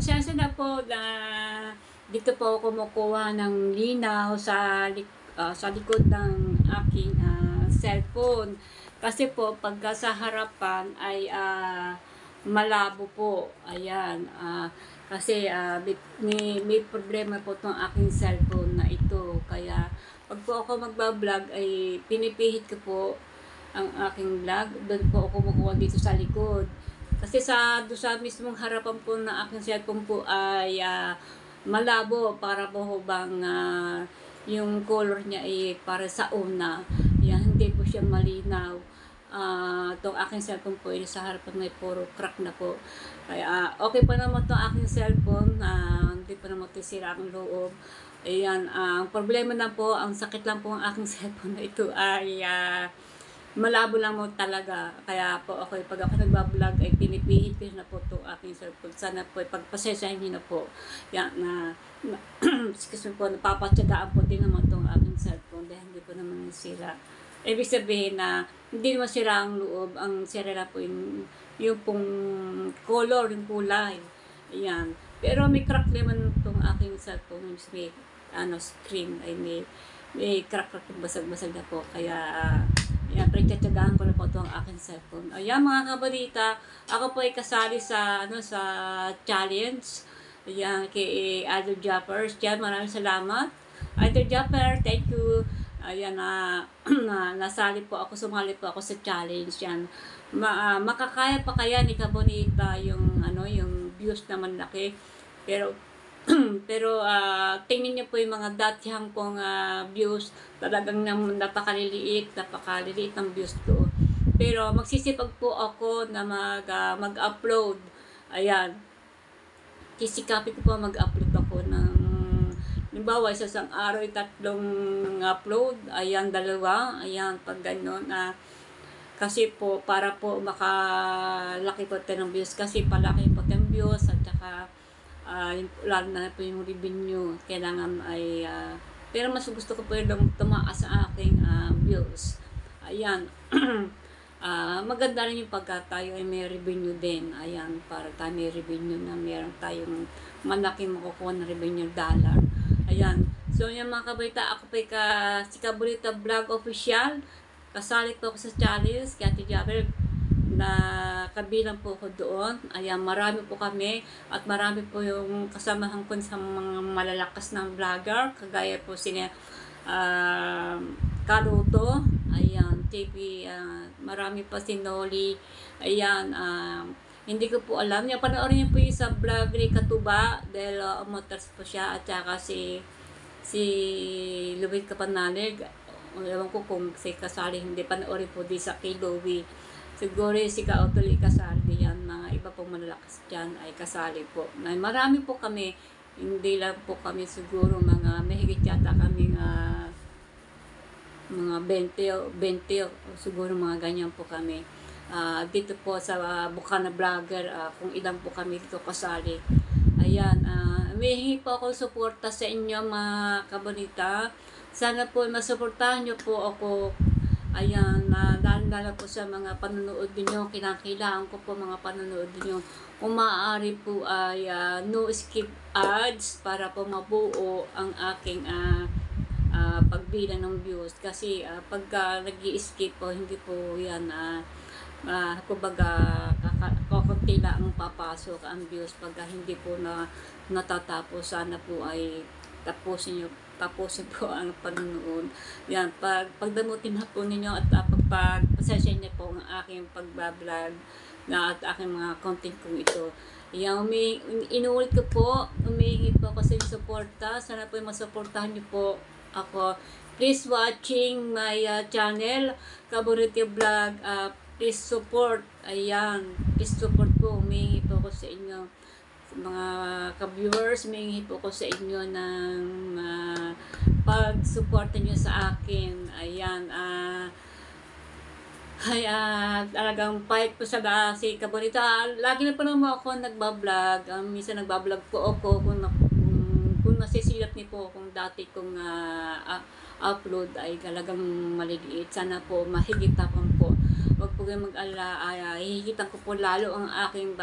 pasensya na po na dito po ako kumukuha ng linaw sa likod ng aking cellphone. Kasi po, pagka sa harapan ay malabo po. Ayan. Kasi may problema po itong aking cellphone na ito. Kaya, pag po ako magbablog ay pinipihit ko po ang aking vlog. Doon po ako kumukuha dito sa likod. Kasi doon sa mismong harapan po ng aking cellphone po ay malabo para po bang yung color niya ay para sa una. Yan, hindi po siya malinaw. Itong aking cellphone po ay sa harapan may puro crack na po. Kaya okay pa naman itong aking cellphone. Hindi pa naman ito sira ang loob. Ayan, ang problema na po, ang sakit lang po ang aking cellphone na ito ay malabo lang mo talaga. Kaya po ako, pag ako nagbablog ay pinipihit ko na po itong aking cellphone. Sana po, pagpasensahin niyo na po. Yan excuse me po, napapatsagaan po din naman itong aking cellphone dahil hindi po naman sira. Ibig sabihin na hindi naman sira ang loob, ang sira na po yung pong color, yung kulay. Ayan. Pero may crack naman itong aking cellphone. May screen ay may crack basag-basag na po. Kaya yan, pinagtsatsagaan ko na po ito ang aking cellphone. Ayan mga kabalita, ako po ay kasali sa challenge. Ayan, kay Idol Jappers. Diyan, maraming salamat. Idol Japper, thank you. Ayan, nasali po ako, sumali po ako sa challenge. Yan. Makakaya pa kaya ni Kabonita yung views naman laki. Pero tingnan niyo po yung mga datihang pong views, talagang napakaliliit ng views ko. Pero magsisipag po ako na mag-upload. Ayan. Kisikapin ko po mag-upload ako ng halimbawa, isang araw ay 3 upload. Ayan, 2. Ayan, pag gano'n. Kasi po, para po makalaki po tayo ng views. Kasi palaki po tayong views at saka lalo na po yung revenue, kailangan ay pero mas gusto ko po yung tumaas sa aking views. Ayan. Maganda rin yung pagka tayo ay may revenue din. Ayan, para tayo may revenue na meron tayong malaking makukuha na revenue dollar. Ayan. So yan mga kabalita, ako po si Kabalita Vlog Official. Kasali po ako sa challenge kay Ate Jabel na kabilang po ako doon. Ayan, marami po kami at marami po yung kasamahan ko sa mga malalakas ng vlogger, kagaya po sina Karuto, ayan, TV, marami pa si Noli, ayan, hindi ko po alam. Panoorin niyo po yung sa vlog ni Katuba dahil motors po siya at saka si Louie Kapanalig. Ewan ko kung si kasali, hindi panoorin po di sa kay Louie. Siguro si Kautuli kasali yan, mga iba pong malalakas dyan ay kasali po. Marami po kami, hindi lang po kami siguro mga mahigit yata kami mga 20 siguro mga ganyan po kami. Dito po sa Bukana Vlogger, kung ilan po kami dito kasali. Ayan, may po ako suporta sa inyo mga kabonita. Sana po masuportahan nyo po ako. Ayan, lalo po sa mga panonood ninyo, kinakailangan ko po mga panonood ninyo. Kung maaari po ay no skip ads para po mabuo ang aking pagbilang ng views. Kasi pagka nag-i-skip po, hindi po yan, kumbaga, kakunti lang ang papasok ang views pagka hindi po natatapos. Sana po ay tapusin po ang panonood. Yan, pagdamutin na po ninyo at pagpasensya niyo po ang aking pagbablog at aking mga content kong ito. Yan, inuulit ko po, humihingi po ako sa inyong suporta. Sana po masuportahan niyo po ako. Please watching my channel, Kabonita Vlog. Please support. Ayan, please support po. Humihingi po ako sa inyo mga ka-viewers, humihingi po ako sa inyo ng pag-suporta nyo sa akin. Ayan, talagang fight po sa si Kabonita. Lagi na po naman ako nagbablog. Minsan nagbablog po ako kung nasisilat niyo po kung dati kong upload ay talagang maliliit. Sana po mahigitan po. Huwag po kayo mag-alala, hihigitan ko po lalo ang aking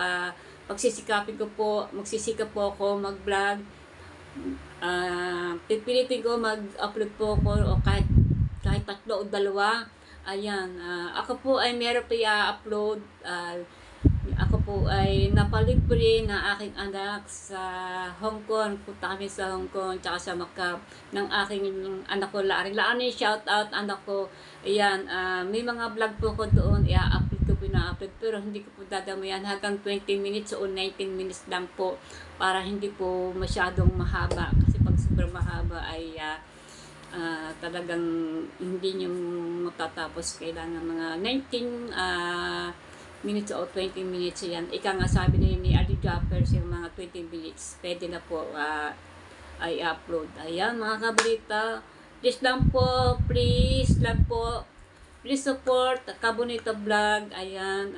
magsisikap po ako mag-vlog. Pipilitin ko mag-upload po ako o kahit 3 o 2. Ayan, ako po ay meron pa i-upload. Ako po ay napalibre na aking anak sa Hong Kong. Punta kami sa Hong Kong tsaka sa Macau ng aking anak ko, Laaring shout out anak ko. Ayan, may mga vlog po ko doon, i-upload ko, pina-upload, pero hindi ko po dadamayan hanggang 20 minutes o 19 minutes lang po para hindi po masyadong mahaba. Kasi pag super mahaba ay talagang hindi nyo matatapos. Kailangan mga 19 minutes o 20 minutes yan. Ika nga sabi ni Ali Jaffers, yung mga 20 minutes pwede na po ay upload. Ayan mga kabalita, please lang po, please support Kabonita Vlog. Ayan,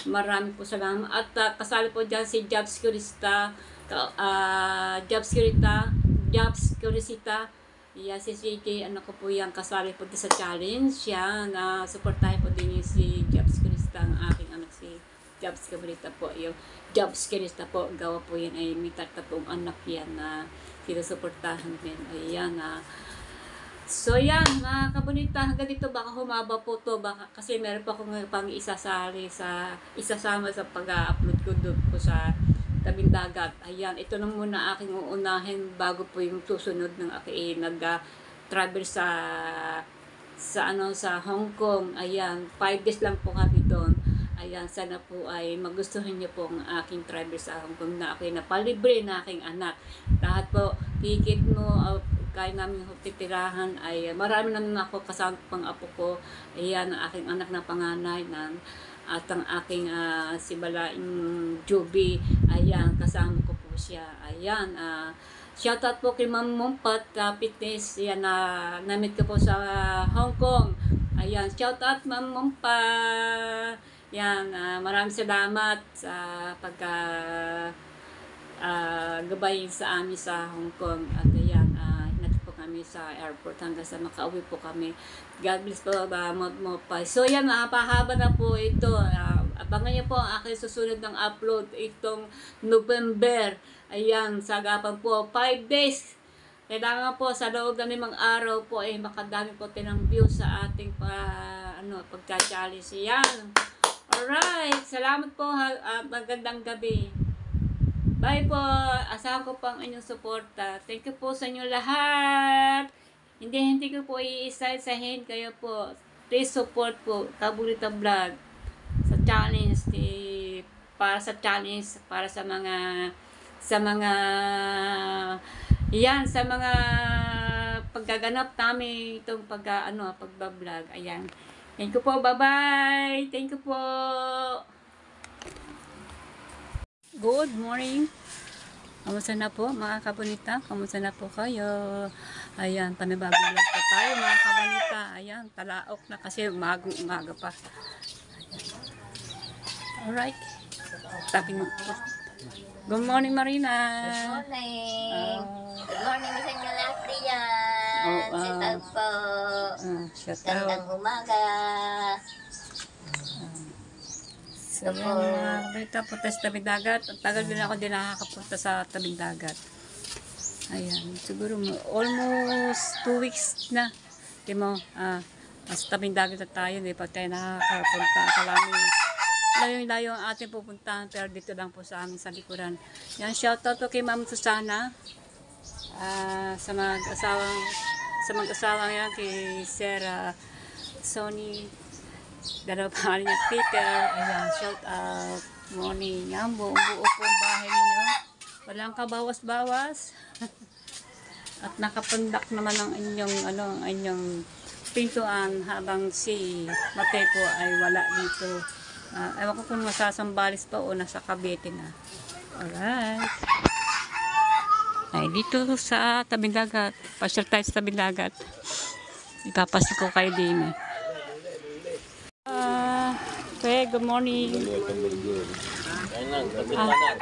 marami po salamat. At kasali po dyan si Jobs Curisita. Yeah, si CJ, ano ko po yan, kasali po din sa challenge. Yan, supportahin po din yung si Jobs Curisita, ang aking anak si Jobs Cabrita po. Yung Jobs Curisita po, gawa po yan ay may 3 anak yan na sinusuportahan din. Ayan, so yan, mga kabonita, hanggang dito baka humaba po to, baka kasi meron pa akong pang isasama sa pag-upload ko doon po sa Tabing Dagat. Ayan, ito na muna aking uunahin bago po yung susunod ng aking nag-travel sa Hong Kong. Ayan, 5 days lang po kami doon. Ayan, sana po ay magustuhan niyo po ang aking travel sa Hong Kong na aking napalibre na aking anak. Lahat po, ticket mo, kaya namin titirahan ay marami naman ako kasama pang apo ko. Ayan, ang aking anak na panganay at ang aking si Balaing Juby. Ayan, kasama ko po siya. Ayan, shoutout po kay Ma'am Mumpat Fitness. Ayan, namit ko po sa Hong Kong. Ayan, shoutout Ma'am Mumpat. Ayan, maraming salamat sa gabay sa amin sa Hong Kong. At ayan, kami sa airport hanggang sa makauwi po kami. God bless po mo pa. So yan, pahaba na po ito. Abangan niyo po ang aking susunod ng upload itong November. Ayan, sagapan po 5 days. Kailangan po sa loob ng 5 araw po ay makadami po tinang view sa ating pagka-challenge. Yan. Alright, salamat po. Magandang gabi. Bye po. Asahan ko po ang inyong suporta. Thank you po sa inyo lahat. Hindi ko po i-isa-isahin kayo po. Please support po Kabonita Vlog sa challenge, para sa challenge, para sa mga paggaganap namin itong pagba-vlog. Ayan. Thank you po. Bye-bye. Thank you po. Good morning. Kamusta na po mga kabonita? Kamusta na po kayo? Ayan, panibagong vlog pa tayo mga kabonita. Ayan, talaok na kasi umaga pa. Alright. Tabi mo po. Good morning, Marina. Good morning. Good morning sa inyo lahat diyan. Shout out po. Gandang umaga. So, mga kabonita, punta sa Tabing Dagat. Ang tagal din ako din nakakapunta sa Tabing Dagat. Ayan, siguro almost 2 weeks na. Di mo, sa Tabing Dagat na tayo, hindi pa tayo nakakapunta. Layo ang ating pupuntahan, pero dito lang po sa amin sa likuran. Yan, shoutout po kay Ma'am Susana, sa mag-asawang yan, kay Sarah Sony, dalawa pa rin niya, Peter. Ayan, shoutout. Morning. Yan, buo po ang bahay ninyo. Walang kabawas-bawas. At nakapandak naman ang inyong pintuan habang si Mateo po ay wala dito. Ewan ko kung masasambalis pa o nasa Cavite na. Alright. Ay, dito sa Tabing Dagat. Pasyal tayo sa Tabing Dagat. Ipapasok ko kayo din. Okay, good morning. Salamat.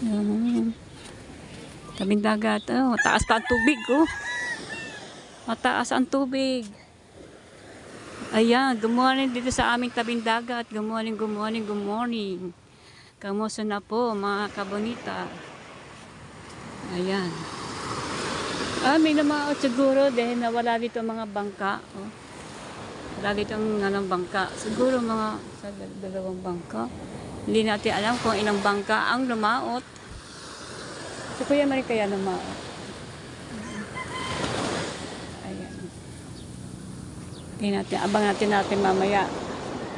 Ayan. Tabing dagat. Oh, taas pa ang tubig, oh. Mataas ang tubig. Ayan, good morning dito sa aming tabing dagat. Good morning, good morning, good morning. Kamusta na po, mga kabonita? Ayan. May namaot siguro dahil nawala dito mga bangka. Oh. Wala dito ang bangka. Siguro mga sa dalawang bangka. Hindi natin alam kung ilang bangka ang lumaot. Si Kuya Marie kaya lumaot. Ayan. Tingnan natin, abang natin mamaya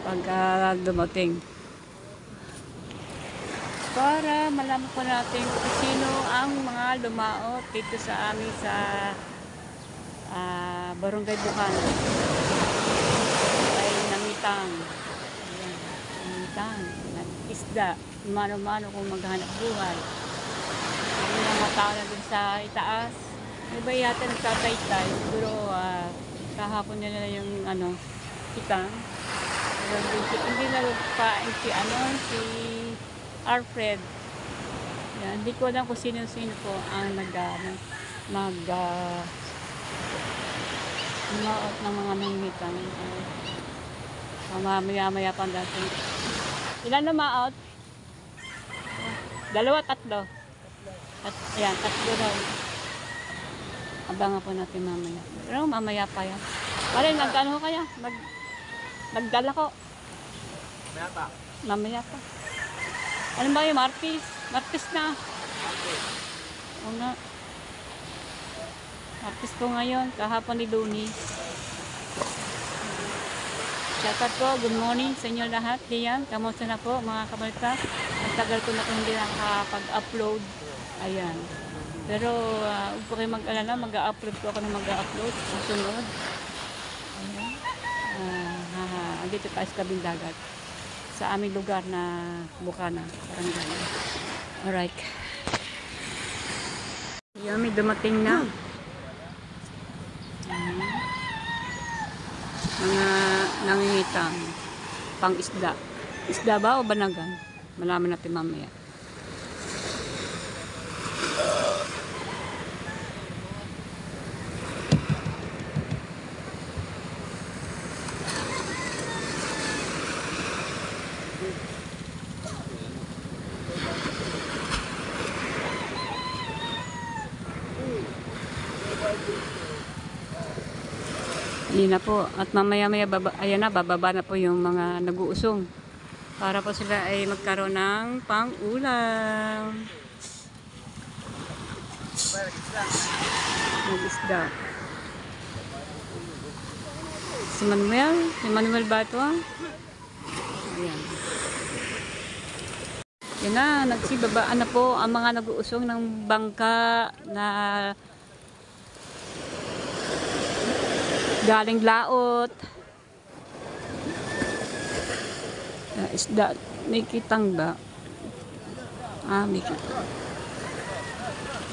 pag dumating. Para malaman po natin kung sino ang mga lumaot dito sa amin sa Barangay Bukana. Ay Nangitang. Ayan, Nangitang. Isda. Mano-mano kung maghanap buhay. Yung mga tao na dun sa itaas. Iba yata nagtatay-tay. Siguro kahapon nila yung kitang. Hindi na pa si Alfred. Yan, hindi ko alam kung sino-sino po ang lumaot ng mga nangingitan. Mamaya-maya pa dati. Ilan lumaot? 2, 3. Ayan, 3 daw. Abangan po natin mamaya. Pero mamaya pa yan. Pare, nagkano kaya? Nagdala ko. Mamaya pa. Ano ba yung Martis? Martis na. Oo nga. Martis ko ngayon. Kahapon ni Lunis. Shoutout po. Good morning sa inyo lahat. Diyan. Kamusta na po mga kabalita? Ang tagal ko na kung hindi nakapag-upload. Ayan. Pero huwag po kayo mag-alala. Mag-upload po ako na mag-upload. Susunod. Ayan. Andito tayo sa tabing dagat. Sa aming lugar na Bukana. Alright. Yan, may dumating na. Mga nangingitang pang isda. Isda ba o banagan? Malaman natin mamaya. Hindi na po. At mamaya-maya ayan na, bababa na po yung mga nag-uusong. Para po sila ay magkaroon ng pang-ulam. Mag-isda. Si Manuel ba ito? Ayan. Yan na, nagsibabaan na po ang mga nag-uusong ng bangka na galing laot. Isda. May kitang ba? May kitang.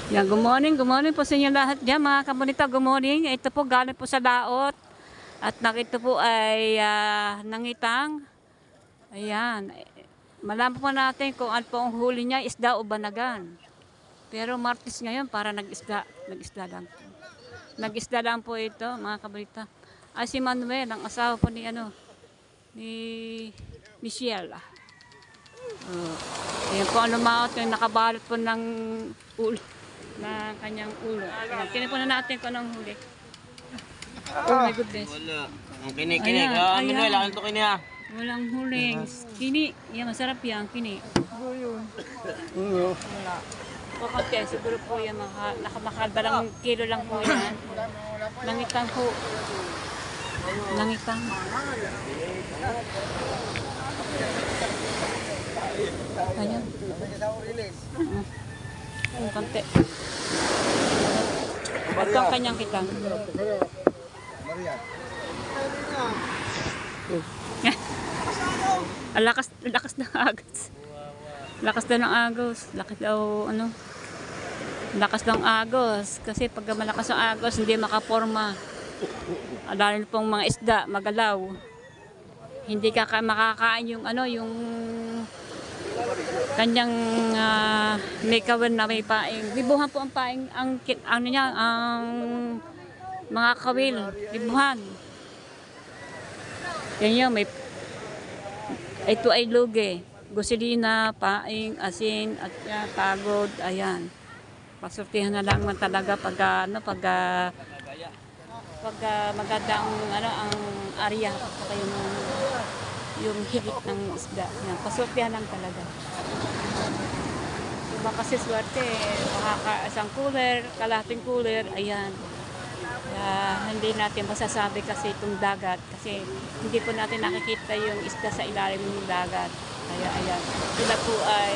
Yan, good morning po sa inyo lahat dyan mga kabonita. Good morning. Ito po galing po sa laot. At nakita po ay nangitang. Ayan. Malaman po natin kung ano po ang huli niya, isda o banagan. Pero Martis ngayon para nag-isda lang po. Nag-isda lang po ito, mga kabalita. Si Manuel, ang asawa po ni Michelle. Ayan po ang lumaot, yung nakabalot po ng ulo, na kanyang ulo. Tinan po na natin kung anong huli. Oh my goodness. Wala. Ang kini-kini. Manuel, akin to kini ha. Walang huling. Kini. Yan, masarap yan, kini. Wala. O konti, siguro po yan, nakadalang kilo lang po yan. Nangitang po. Nangitang. Ayan. Konti. Ito ang kanyang kitang. Lakas ng agos. Lakas daw ng agos. Lakas ng agos. Kasi pag malakas ang agos, hindi makaporma. Lalo pong mga isda, magalaw. hindi makakain yung ano, yung kanyang may kawil na may paing. Libuhan po ang paing, ano niya, ang mga kawil, libuhan. Yan yun, ito ay lugi. Gusilina, paing, asin, at pagod, ayan. Pasortihan na lang man talaga pag maganda ang ang area saka yung higit ng isda. Yan, pasortihan lang talaga. Diba kasi swerte, isang cooler, kalahating cooler, ayan. Hindi natin masasabi kasi itong dagat kasi hindi po natin nakikita yung isda sa ilalim ng dagat. Kaya ayan, sila po ay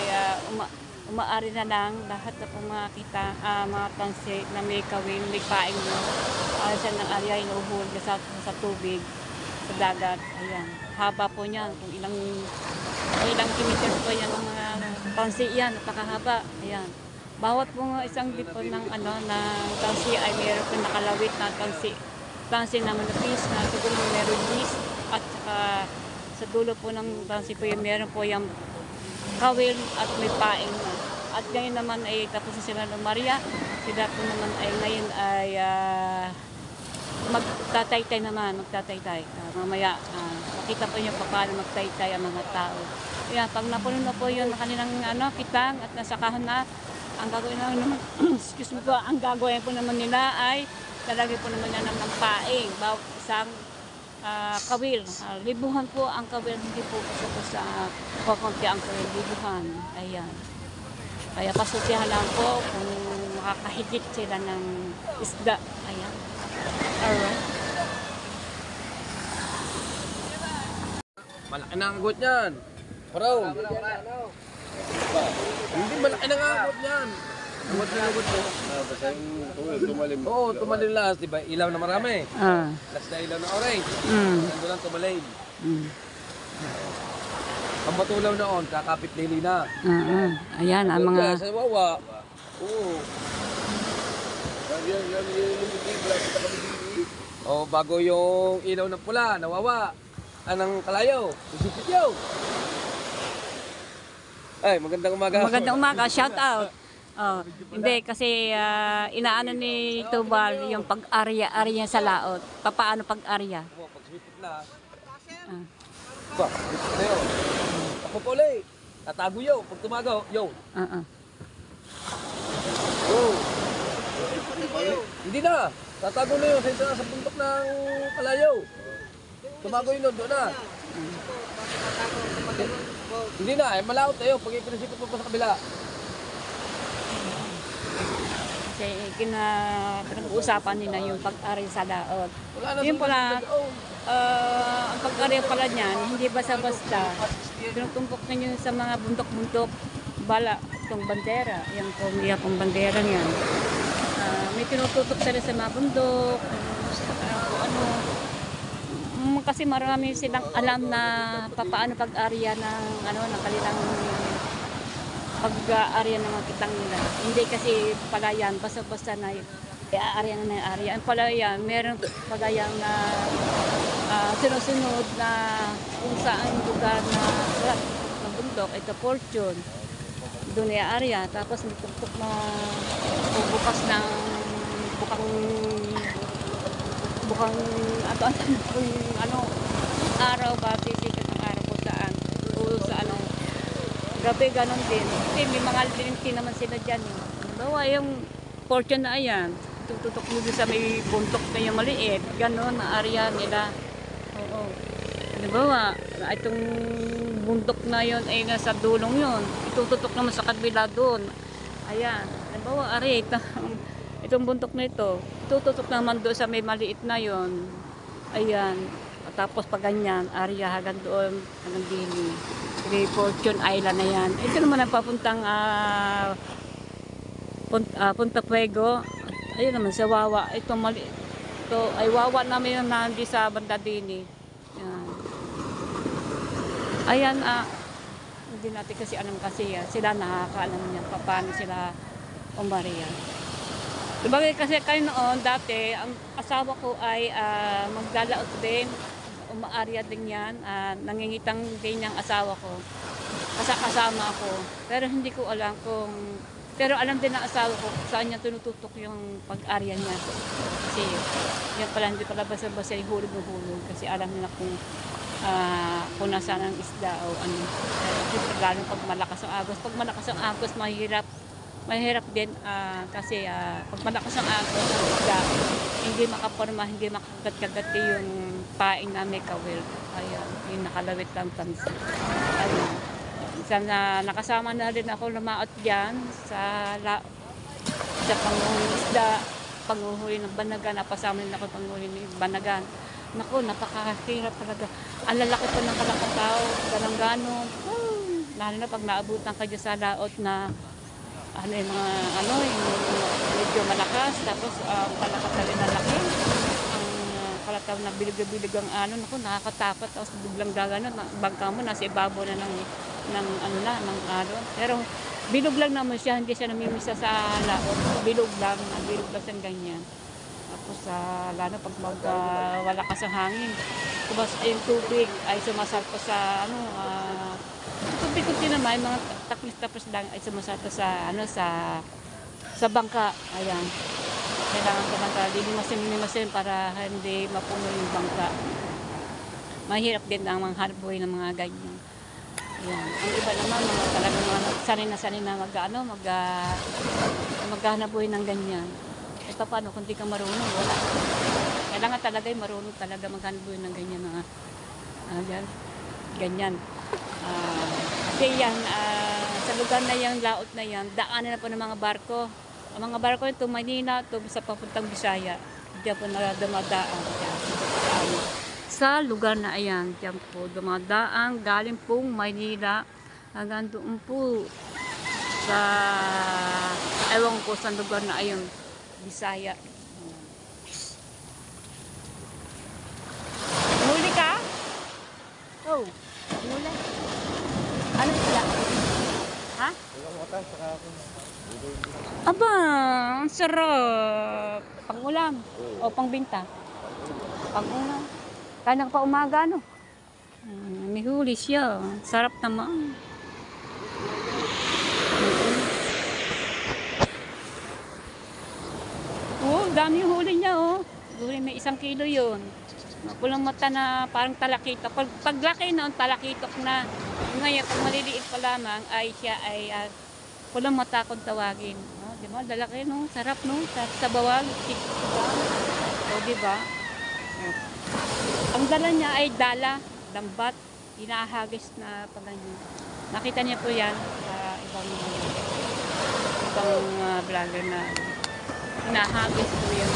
umaari na lang lahat na po makita mga tansi na may kawin, may paing mo. Siya ng area inuhuli sa tubig, sa dagat. Ayan, haba po niyan, kung ilang kilometers po yan ng mga tansi yan, napakahaba. Ayan. Bawat po isang dipon ng tansi ay mayroon po nakalawit na tansi na manapis na siguro meron dis at saka sa dulo po ng tansi po yung meron po yung kawil at may paing na. At ngayon naman ay tapos na sila ng Maria. Sila po naman ay ngayon ay magtataytay naman, mamaya makita po niyo paano magtaytay ang mga tao. Yan, pag napuno na po yun kanilang kitang at nasa kahon na, ang gagawin naman excuse me po, ang gagawin po naman nila ay lalagay po naman nila ng paing, bawat isang kawil. Libuhan po ang kawil, hindi po sa kukunti ang kawil, libuhan. Ayan. Kaya pasortihan lang po kung makakahigit sila ng isda. Ayan. Alright. Malaki na ang agot niyan. Paraw. Hindi malaki na ang agot niyan. Agot na agot mo. Basta yung tumalim. Oo, tumalim last, di ba? Ilaw na marami. Last na ilaw na orange. Nandun lang tumalim. Ang matulaw noon, kakapit lili na. Ayan, ang mga... Sa wawa. Oo. Oh, bago yung ilaw ng pula, nawawa. Anong kalayaw? Isipityaw. Ay, magandang umaga. Magandang umaga, shout out. Hindi, kasi inaano ni Tubal yung pag-arya sa laot. Paano pag-arya? Pagsipit na. Ba, sipit na yun. Ako po ulit. Tatago yun. Pag tumagaw, yun. Oh. Hindi na. Tatago na yun sa bundok ng kalayaw. Tumago yun doon na. Hindi na, malaot na yun. Pag ipinisipit mo pa sa kabila. Kasi pinag-uusapan nila yung pag-ari sa laot. Wala na Yun pala, ang pag-ari pala niyan, hindi basta-basta. Pinutumpok na yun sa mga bundok-bundok. Bala, itong bandera. Yan po, may pong bandera niyan. May tinututok sila sa mga bundok. Kasi marami silang alam na paano pag-arya ng ng kanilang pag-aarya ng mga kitang nila. Hindi kasi palayan, basta-basta na i-aarya na i-aarya. Ang palayan, meron palayan na sinusunod na kung saan lugar na bundok, ito fortune. Doon i-aarya. Tapos may tuktok na bukas ng bukang araw ba, sisikat ng araw kung saan. O sa gabi, ganon din. Kasi may mga linti naman sila dyan. Bawa yung fortune na ayan, tututok mo sa may buntok na yung maliit, ganon na area nila. Oo. Bawa, itong bundok na yun ay nasa dulong yun. Itututok naman sa kabila doon. Ayan. Bawa, itong bundok na ito, itututok naman doon sa may maliit na yun. Ayan. Tapos pag ganyan, area hanggang doon, hanggang dili. May Fortune Island na yan. Ito naman ang papuntang Punta Fuego. Ayun naman sa Wawa. Ito ay Wawa namin yung nandi sa banda dini. Ayan, hindi natin kasi alam kasi sila nakakaalam niya paano sila umaria. Diba kasi kayo noon dati, ang asawa ko ay maglalaot din umaarya din yan. Nangingitang din yung asawa ko. Kasama ako. Pero hindi ko alam kung... Pero alam din ng asawa ko kung saan niya tinututok yung pag-arya niya. Kasi yan pala, hindi pala basta-basta yung hulog. Kasi alam nila kung nasaan ang isda o ano. Pero lalo pag malakas ang agos. Pag malakas ang agos, mahirap din kasi pag malakas ang agos ang isda, hindi makaporma, hindi makagat-kagat yung paing na may kawil. Ayan, yung nakalawit lang tansi. Ayan. Minsan nakasama na rin ako lumaot dyan sa panguhuli isda, panguhuli ng banagan, napasama rin ako panguhuli ng banagan. Naku, napakahirap talaga. Ang lalaki pa ng kalakataw, ganang ganon. Lalo na pag naabutan ka dyan sa laot na yung medyo malakas, tapos kalakataw rin na laki. Kalataw na bilig ang naku, nakakatakot, tapos biglang gagano, bangka mo nasa ibabaw na ng pero bilog lang naman siya, hindi siya namimisa sa laot, bilog lang sa ganyan. Tapos lalo pag walakas ang hangin, tapos yung tubig ay sumasalpo sa tubig kunti naman, mga tapos lang ay sumasalpo sa sa bangka. Ayan, kailangan ko lilimasin para hindi mapuno yung bangka. Mahirap din ang mga harboy ng mga ganyan. Ayan. Ang iba naman, talagang sanay na maghanap buhay ng ganyan. E paano kung di ka marunong, wala. Kailangan talaga marunong talaga maghanap buhay ng ganyan. Ganyan. Kasi yan, sa lugar na yan, laot na yan, daanan na po ng mga barko. Ang mga barko ito, Manila, ito sa papuntang Bisaya. Diyan po na dumadaan. Sa lugar na ayan, diyan po dumadaan, galing pong Manila, hanggang doon po sa, ewan ko sa lugar na ayon, Bisaya. Huli ka? Oh, huli. Ano sila? Ha? Aba, ang sarap. Pang-ulam o pang-binta? Pang-ulam. Kaya pa umaga, may huli siya. Sarap naman. Dami yung huli niya, Huli, may 1 kilo yun. Pulang mata na parang talakitok. Pag laki noon, talakitok na. Ngayon, pag maliliit pa lamang, ay siya ay pulang mata kung tawagin. Diba? Dalaki, Sarap, Sa bawal. Diba? Ang dala niya ay lambat, inahagis na paganyan. Nakita niya po yan sa ibang vlogger na inahagis po yan.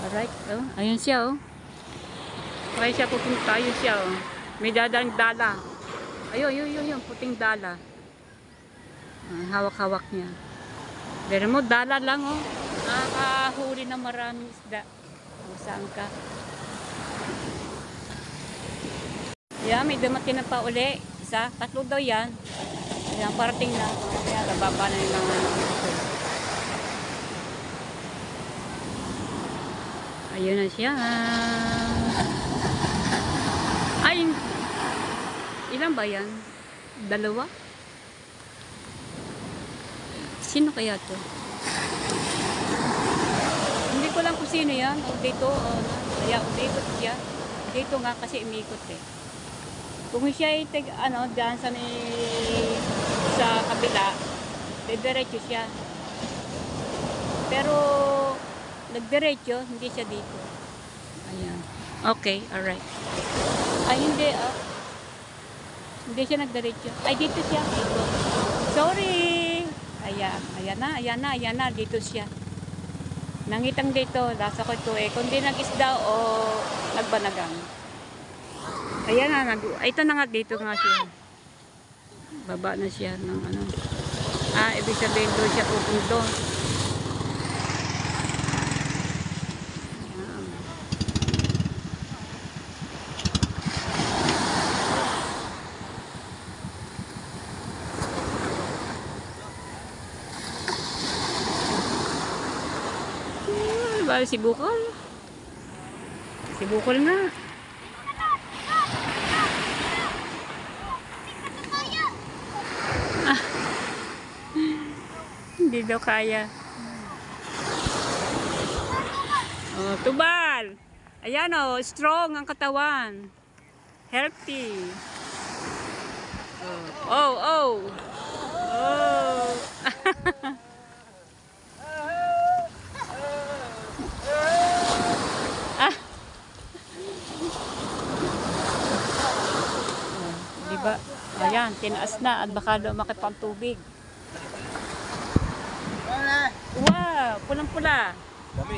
Alright, ayun siya, Kaya siya pupunta, ayun siya, May dadang dala. Ayun, puting dala. Hawak-hawak niya. Pero mo, dala lang, nakahuli na maraming isda. Saan ka? Yan, may dumating na pa uli. 1, 3 daw yan. Ayan, parating na. Kaya nababa na yung mga ayun na siya. Ay, ilan ba yan? 2? Sino kaya to? Hindi ko lang kung sino yan. O dito, kaya umikot siya. Dito nga kasi umikot Kung siya ay dyan sa kabila, diretso siya. Pero nagdiretso, hindi siya dito. Ayan. Okay, alright. Ay, hindi, hindi siya nagdiretso. Ay, dito siya. Dito. Sorry! Ayan na, dito siya. Nangitang dito, lasa ko ito kung di nag-isda o nagbanagang. Ayan na, ito na nga, dito nga siya. Baba na siya ng ibig sabihin doon siya pupunto. Bali si Bukol. Sibukol na. Ah. Hindi daw kaya. Oh, tubal. Ayan oh, strong ang katawan. Healthy. Oh, oh. Oh. Ah. Diba? Ayan, tinaas na at baka lumaki pa ang tubig. Wow, pulang-pula. Dami.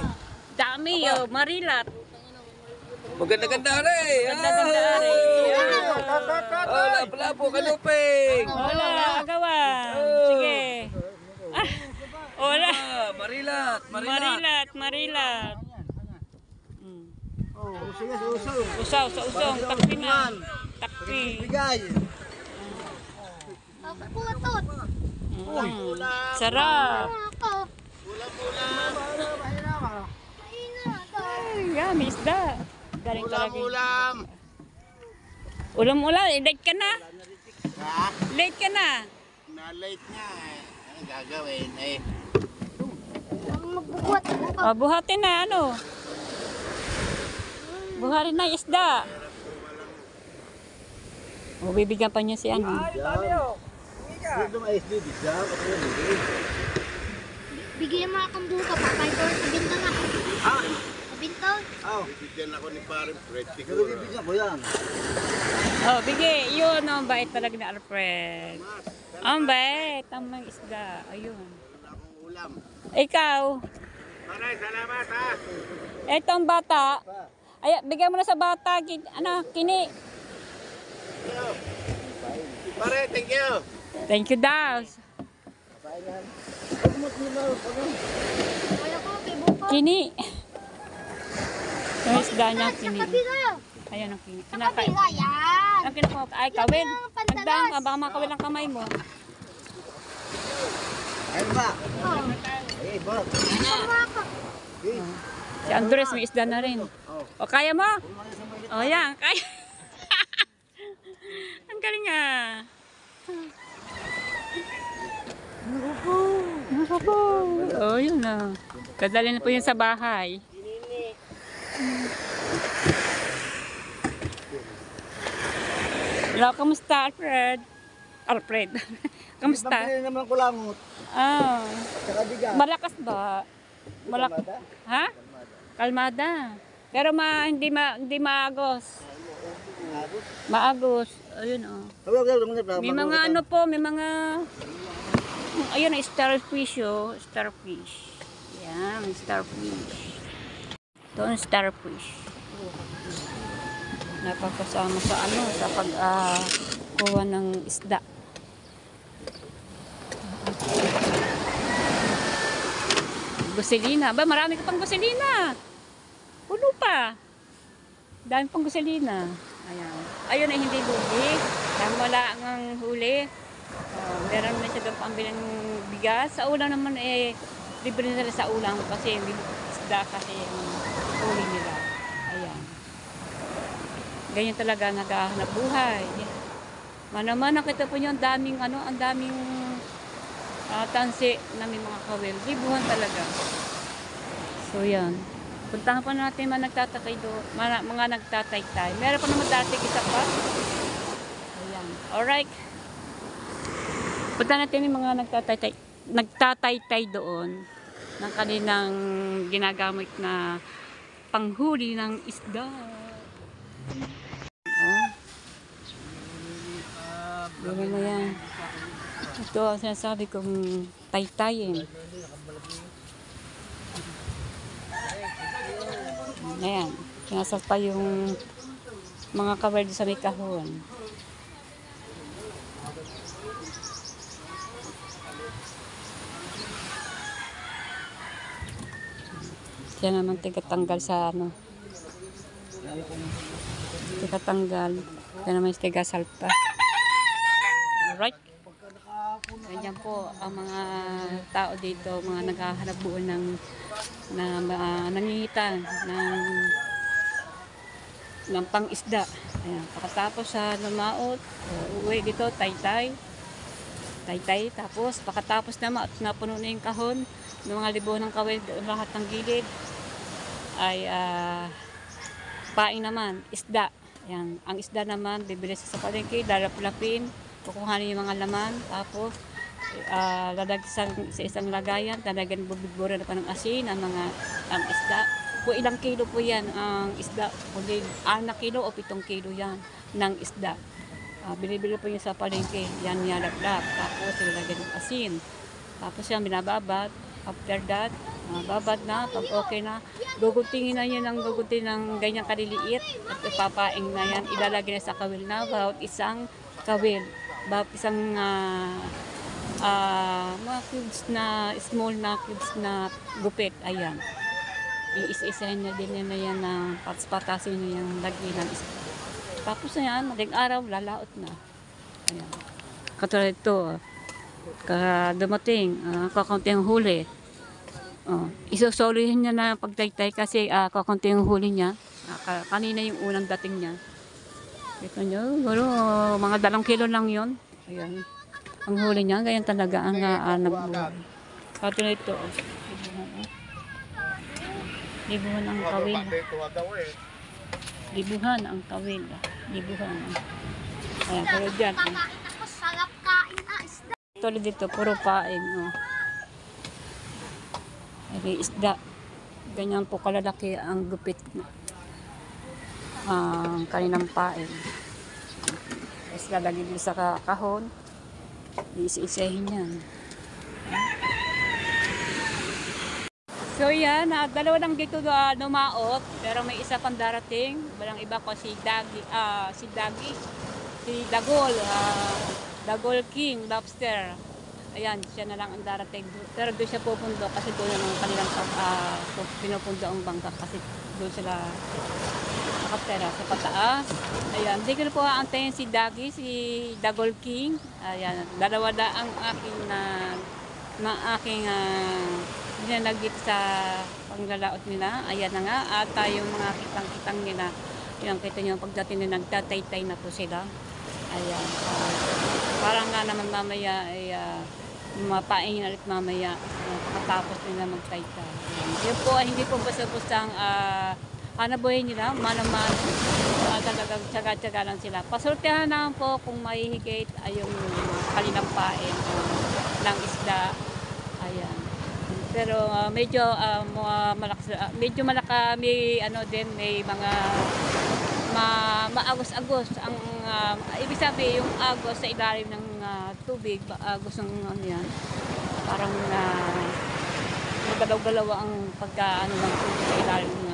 Dami, oh, marilat. Maganda-ganda rin. Ganda-ganda rin. Oh, lapo-lapo, kanuping. Wala, agawan. Sige. Ah, wala. Ah, marilat, marilat. Marilat. Usaw, sa usong. Takpi na. Takpi. Paputot. Sarap. Ay, yummy isda. Galing talaga. Ulam-ulam. Late ka na? Late ka na? Na-late nga eh. Ano gagawin eh? Magbubuhat. Oh, buhatin na ano. Buhatin na isda. O, bibigyan pa niya si ano. Dito may SD, bisa. Bigyan mo akong buka, papay ko sa binta na. Ah! Sa binta? Bibigyan ako ni Paring Fred. Siguro bibigyan ko yan. Oh, bigay. Yun, ang bait talaga ni Alfred. Ang bait. Ang mga isda. Ayun. Wala akong ulam. Ikaw. Maray, salamat ha! Etong bata. Ay, bigyan mo na sa bata. Ano, kini. Pare, thank you! Thank you daw. Wala ko, kay buka. Kini. Yung isda niya, kini. Kabila. Ayan ang kini. Kabila yan. Ang kini po. Ay, kawin. Yan yung pantalas. Nagdaan ka. Baka makawin ang kamay mo. Ayun ba? Oh. Eh, bak. Tama ka. Si Andres may isda na rin. O, kaya mo? O, yan. Kaya. Ang galing ah. Oh, yun na. Kadali na po yun sa bahay. Hello, kamusta, Alfred? Alfred. Kamusta? Pagpili naman ko langot. Ah, Tsaka bigas. malakas ba? Ha? Kalmada. Pero hindi maagos. Maagos. Ayun oh. May mga ano po, may mga ayun, starfish oh, starfish. Yan, starfish. Ito ang starfish. Napapasama sa ano, sa kuha ng isda. Guselina. Ba, marami ka pang guselina. Puno pa. Dami pang guselina. Ayan. Ayun ay hindi lugi. Dahil wala ang huli. Meron na siya doon pambili ng bigas. Sa ulam naman libre nila sa ulam kasi isda kasi yung huli nila. Ayan. Ganyan talaga naghahanap buhay. Manaman nakita po niyo ang daming tansi na may mga kawil. Libuhan talaga. So yan. Puntahan pa natin mga nagtatakay doon. Mga nagtataytay. Meron pa naman dati isa pa. Ayan. Alright. Puntahan natin yung mga nagtataytay doon ng kanilang ginagamit na panghuli ng isda. Oh. Gawin mo yan. Ito ang sinasabi kong taytayin. Ayan. Sinasal pa yung mga kawal sa may kahon. Siya naman tigatanggal sa ano. Tigatanggal. Siya naman tigasalpa. Alright. Ganyan po ang mga tao dito, mga naghahanap buo ng nangingitan ng ng pang-isda. Ayan, pagkatapos sa lumaot, uuwi dito, taytay. Tapos pagkatapos na napuno na yung kahon ng mga libo ng kawil, lahat ng gilid, ay paing naman, isda. Ayan, ang isda naman, bibili sa palengke, lalap-lapin, kukuhanin yung mga laman, tapos lalag sa isang lagayan, talagang bubigburan na pa ng asin, ang isda. Kung ilang kilo po yan ang isda, kung 6 kilo o 7 kilo yan ng isda. Binibili po yun sa palengke, yan niyalaglap, tapos ilalagay ng asin. Tapos yan binababad, after that, babad na, pag okay na, guguntingin na yan ng gugunting ng ganyang kaliliit at ipapaing na yan, ilalagay na sa kawil na, bawat isang kawil, bawat isang mga cubes na, small na cubes na gupit, ayan. Iisa-isahin na din na yan na patas-patasin na yung lagi ng isda. Tapos na yan, madaling araw, lalaot na. Ayan. Katulad ito, dumating, kakaunti ang huli. Isusolihin niya na pagtaytay kasi kakaunti ang huli niya. Kanina yung unang dating niya. Ito nyo, mga 2 kilo lang yun. Ayan. Ang huli niya, ganyan talaga ang nagbuhay. Katulad ito, libuhan ang kawil. Libuhan ang kawil. Libuhan. Ayan, pero dyan. Tulad dito, puro paing. Ay, isda. Ganyan po kalalaki ang gupit ang kaninang paing. Tapos lalagay dito sa kahon. Iisa-isahin yan. So yan, 2 lang dito lumaot, pero may isa pang darating. Walang iba ko si Dagol, Dagol King Lobster. Ayan, siya na lang ang darating. Pero doon siya pupundo kasi doon ang kanilang pinupundo ang bangka kasi doon sila nakatera sa pataas. Ayan, hindi ko na po aantayin si Dagol King. Ayan, 2 ang aking dinalagit sa panglalaot nila. Ayan na nga, at yung mga kitang-kitang nila. Ayan, kita nyo, pagdating nila, nagtatay-tay na po sila. Ayan, parang nga naman mamaya ay mapaingin ulit mamaya pagkatapos nila magtay-tay. Yun po, hindi po basta-bastang hanabuhin nila, mano-mano. Talagang tsaga-tsaga lang sila. Pasultihan naman po kung mahihigit ay yung kanilang pain ng isda. Ayan. Pero medyo may may mga maagos-agos ang ibig sabihin yung agos sa ilalim ng tubig, agos ng yan. Parang magalaw-galaw ang pagka ng tubig sa ilalim ng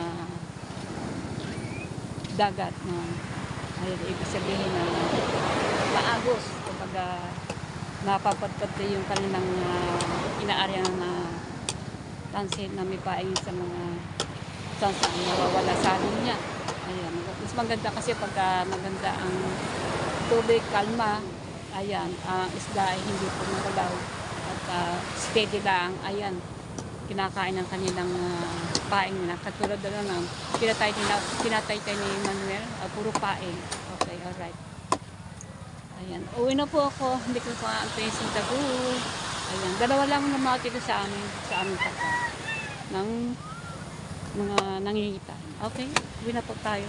dagat. Ayun, ibig sabihin na maagos kapag napapatpat yung kanilang inaarya ng tansin na may paingin sa mga saan nawawala sa amin niya. Ayan, mas maganda kasi pagka maganda ang tubig, kalma, ayan, isda ay hindi po magalaw at steady lang, ayan, kinakain ng kanilang paing nila. Katulad na lang, pinatay-tay ni Manuel, puro paing. Okay, alright. Ayan, uwi na po ako, hindi ko pa antayin si Dago. Ayan, 2 lang naman dito sa aming kata ng mga nangingita. Okay, uwi na po tayo.